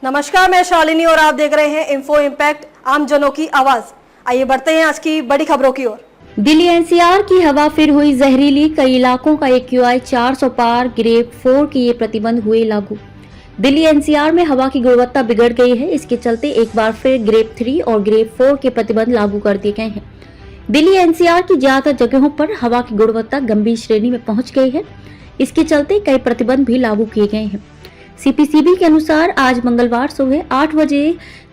नमस्कार, मैं शालिनी और आप देख रहे हैं इन्फो इम्पैक्ट, आम जनों की आवाज। आइए बढ़ते हैं आज की बड़ी खबरों की ओर। दिल्ली एनसीआर की हवा फिर हुई जहरीली, कई इलाकों का AQI 400 पार, ग्रेड 4 के ये प्रतिबंध हुए लागू। दिल्ली एनसीआर में हवा की गुणवत्ता बिगड़ गई है, इसके चलते एक बार फिर ग्रेड 3 और ग्रेड 4 के प्रतिबंध लागू कर दिए गए हैं। दिल्ली एनसीआर की ज्यादातर जगहों पर हवा की गुणवत्ता गंभीर श्रेणी में पहुंच गई है, इसके चलते कई प्रतिबंध भी लागू किए गए हैं। CPCB के अनुसार आज मंगलवार सुबह 8 बजे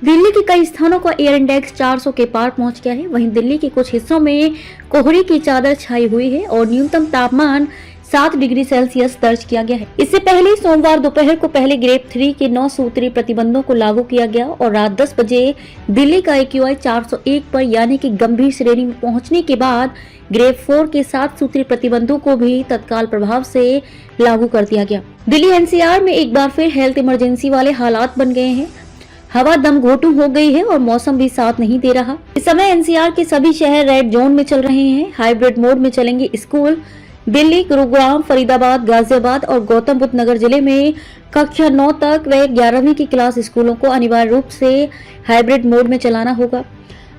दिल्ली के कई स्थानों का एयर इंडेक्स 400 के पार पहुंच गया है। वहीं दिल्ली के कुछ हिस्सों में कोहरे की चादर छाई हुई है और न्यूनतम तापमान 7 डिग्री सेल्सियस दर्ज किया गया है। इससे पहले सोमवार दोपहर को पहले ग्रेड 3 के 9 सूत्री प्रतिबंधों को लागू किया गया और रात 10 बजे दिल्ली का AQI 401 पर यानी कि गंभीर श्रेणी में पहुंचने के बाद ग्रेड 4 के 7 सूत्री प्रतिबंधों को भी तत्काल प्रभाव से लागू कर दिया गया। दिल्ली एनसीआर में एक बार फिर हेल्थ इमरजेंसी वाले हालात बन गए हैं। हवा दम घोटू हो गई है और मौसम भी साथ नहीं दे रहा। इस समय एनसीआर के सभी शहर रेड जोन में चल रहे हैं। हाइब्रिड मोड में चलेंगे स्कूल। दिल्ली, गुरुग्राम, फरीदाबाद, गाजियाबाद और गौतम बुद्ध नगर जिले में कक्षा 9 तक व 11वीं की क्लास स्कूलों को अनिवार्य रूप से हाइब्रिड मोड में चलाना होगा।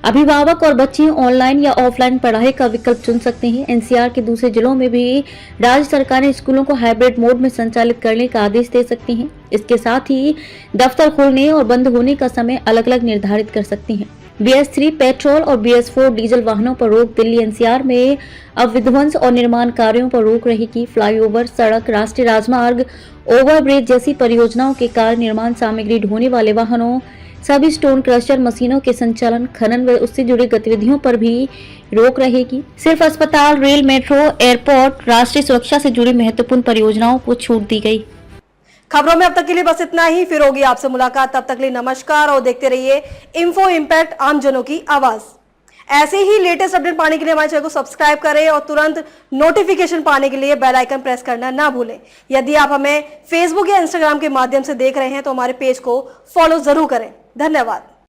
अभिभावक और बच्चे ऑनलाइन या ऑफलाइन पढ़ाई का विकल्प चुन सकते हैं। एनसीआर के दूसरे जिलों में भी राज्य सरकारें स्कूलों को हाइब्रिड मोड में संचालित करने का आदेश दे सकती हैं। इसके साथ ही दफ्तर खोलने और बंद होने का समय अलग अलग निर्धारित कर सकती हैं। BS3 पेट्रोल और BS4 डीजल वाहनों पर रोक। दिल्ली एनसीआर में अब विध्वंस और निर्माण कार्यों पर रोक रहेगी। फ्लाईओवर, सड़क, राष्ट्रीय राजमार्ग, ओवरब्रिज जैसी परियोजनाओं के कारण निर्माण सामग्री ढोने वाले वाहनों, सभी स्टोन क्रशर मशीनों के संचालन, खनन व उससे जुड़ी गतिविधियों पर भी रोक रहेगी। सिर्फ अस्पताल, रेल, मेट्रो, एयरपोर्ट, राष्ट्रीय सुरक्षा से जुड़ी महत्वपूर्ण परियोजनाओं को छूट दी गई। खबरों में अब तक के लिए बस इतना ही। फिर होगी आपसे मुलाकात, तब तक के लिए नमस्कार और देखते रहिए इन्फो इम्पैक्ट, आम जनों की आवाज। ऐसे ही लेटेस्ट अपडेट पाने के लिए हमारे चैनल को सब्सक्राइब करें और तुरंत नोटिफिकेशन पाने के लिए बेल आइकन प्रेस करना ना भूलें। यदि आप हमें फेसबुक या इंस्टाग्राम के माध्यम से देख रहे हैं तो हमारे पेज को फॉलो जरूर करें। धन्यवाद।